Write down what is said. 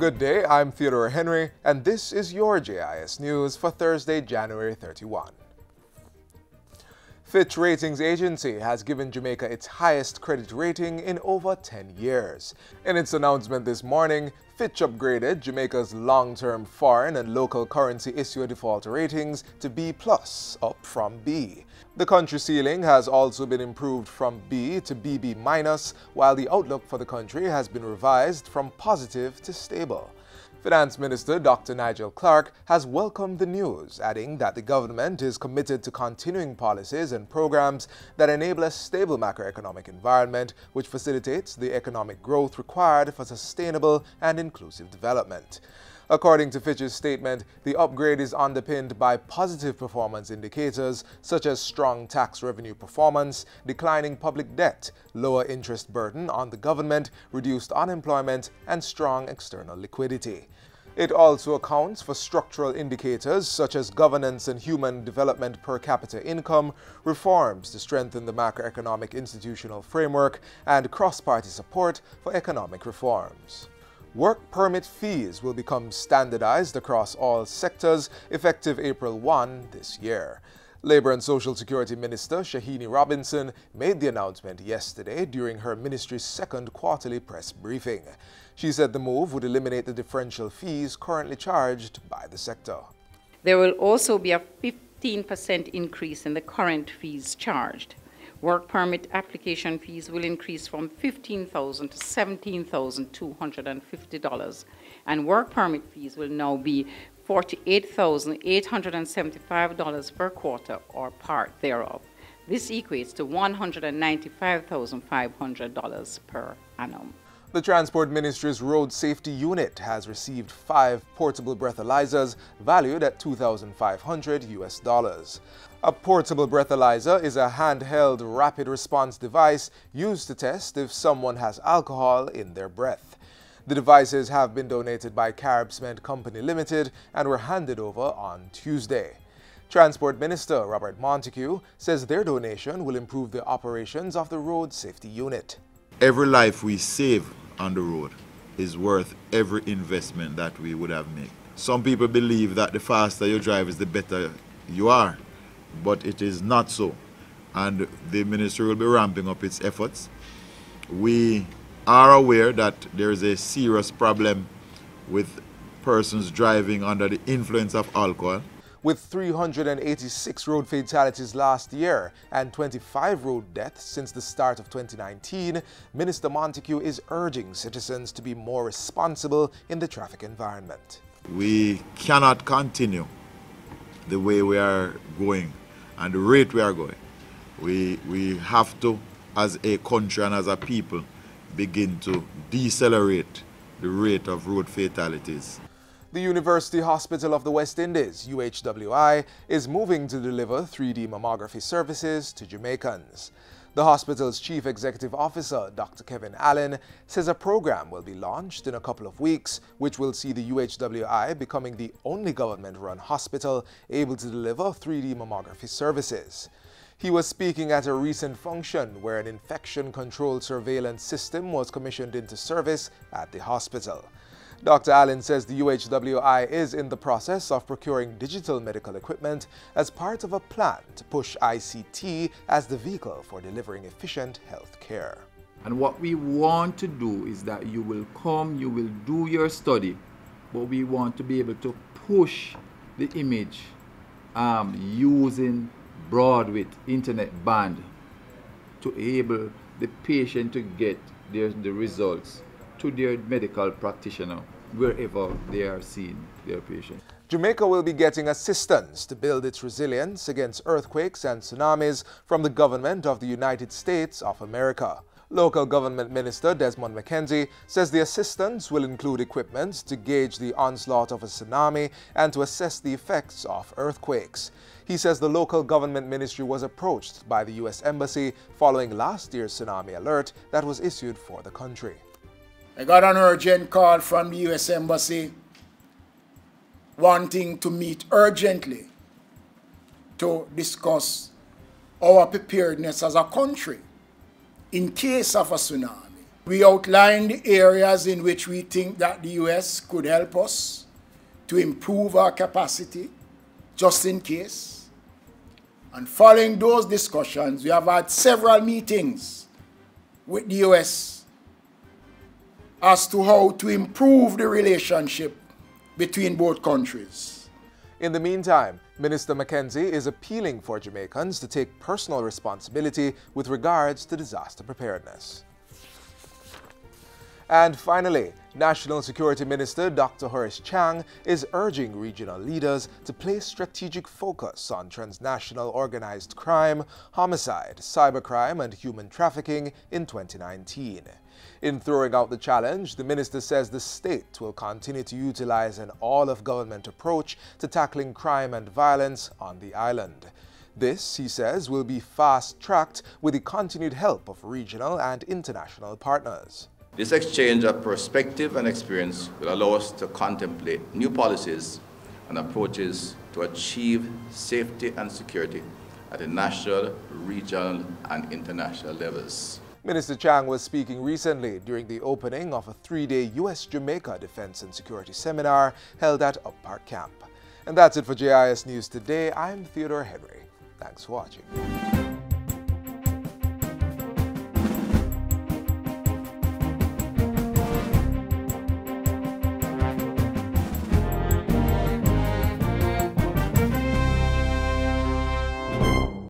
Good day, I'm Theodore Henry, and this is your JIS News for Thursday, January 31. Fitch Ratings Agency has given Jamaica its highest credit rating in over 10 years. In its announcement this morning, Fitch upgraded Jamaica's long-term foreign and local currency issuer default ratings to B+, up from B. The country ceiling has also been improved from B to BB-, while the outlook for the country has been revised from positive to stable. Finance Minister Dr. Nigel Clarke has welcomed the news, adding that the government is committed to continuing policies and programs that enable a stable macroeconomic environment which facilitates the economic growth required for sustainable and inclusive development. According to Fitch's statement, the upgrade is underpinned by positive performance indicators such as strong tax revenue performance, declining public debt, lower interest burden on the government, reduced unemployment, and strong external liquidity. It also accounts for structural indicators such as governance and human development per capita income, reforms to strengthen the macroeconomic institutional framework, and cross-party support for economic reforms. Work permit fees will become standardized across all sectors effective April 1 this year. Labour and Social Security Minister Shahini Robinson made the announcement yesterday during her ministry's second quarterly press briefing. She said the move would eliminate the differential fees currently charged by the sector. There will also be a 15% increase in the current fees charged. Work permit application fees will increase from $15,000 to $17,250, and work permit fees will now be $48,875 per quarter or part thereof. This equates to $195,500 per annum. The Transport Ministry's Road Safety Unit has received 5 portable breathalyzers valued at $2,500. A portable breathalyzer is a handheld rapid response device used to test if someone has alcohol in their breath. The devices have been donated by Carib Cement Company Limited and were handed over on Tuesday. Transport Minister Robert Montego says their donation will improve the operations of the Road Safety Unit. Every life we save on the road is worth every investment that we would have made. Some people believe that the faster you drive is the better you are, but it is not so. And the ministry will be ramping up its efforts. We are aware that there is a serious problem with persons driving under the influence of alcohol. With 386 road fatalities last year and 25 road deaths since the start of 2019, Minister Montego is urging citizens to be more responsible in the traffic environment. We cannot continue the way we are going and the rate we are going. We have to, as a country and as a people, begin to decelerate the rate of road fatalities. The University Hospital of the West Indies, UHWI, is moving to deliver 3D mammography services to Jamaicans. The hospital's Chief Executive Officer, Dr. Kevin Allen, says a program will be launched in a couple of weeks, which will see the UHWI becoming the only government-run hospital able to deliver 3D mammography services. He was speaking at a recent function where an infection control surveillance system was commissioned into service at the hospital. Dr. Allen says the UHWI is in the process of procuring digital medical equipment as part of a plan to push ICT as the vehicle for delivering efficient health care. And what we want to do is that you will come, you will do your study, but we want to be able to push the image using broadband internet band to enable the patient to get the results to their medical practitioner wherever they are seeing their patient. Jamaica will be getting assistance to build its resilience against earthquakes and tsunamis from the government of the United States of America. Local Government Minister Desmond McKenzie says the assistance will include equipment to gauge the onslaught of a tsunami and to assess the effects of earthquakes. He says the local government ministry was approached by the U.S. Embassy following last year's tsunami alert that was issued for the country. I got an urgent call from the U.S. Embassy wanting to meet urgently to discuss our preparedness as a country in case of a tsunami. We outlined the areas in which we think that the U.S. could help us to improve our capacity, just in case. And following those discussions, we have had several meetings with the U.S. as to how to improve the relationship between both countries. In the meantime, Minister Mackenzie is appealing for Jamaicans to take personal responsibility with regards to disaster preparedness. And finally, National Security Minister Dr. Horace Chang is urging regional leaders to place strategic focus on transnational organized crime, homicide, cybercrime, and human trafficking in 2019. In throwing out the challenge, the minister says the state will continue to utilize an all-of-government approach to tackling crime and violence on the island. This, he says, will be fast-tracked with the continued help of regional and international partners. This exchange of perspective and experience will allow us to contemplate new policies and approaches to achieve safety and security at the national, regional, and international levels. Minister Chang was speaking recently during the opening of a 3-day U.S.-Jamaica Defense and Security Seminar held at Up Park Camp. And that's it for JIS News Today. I'm Theodore Henry. Thanks for watching.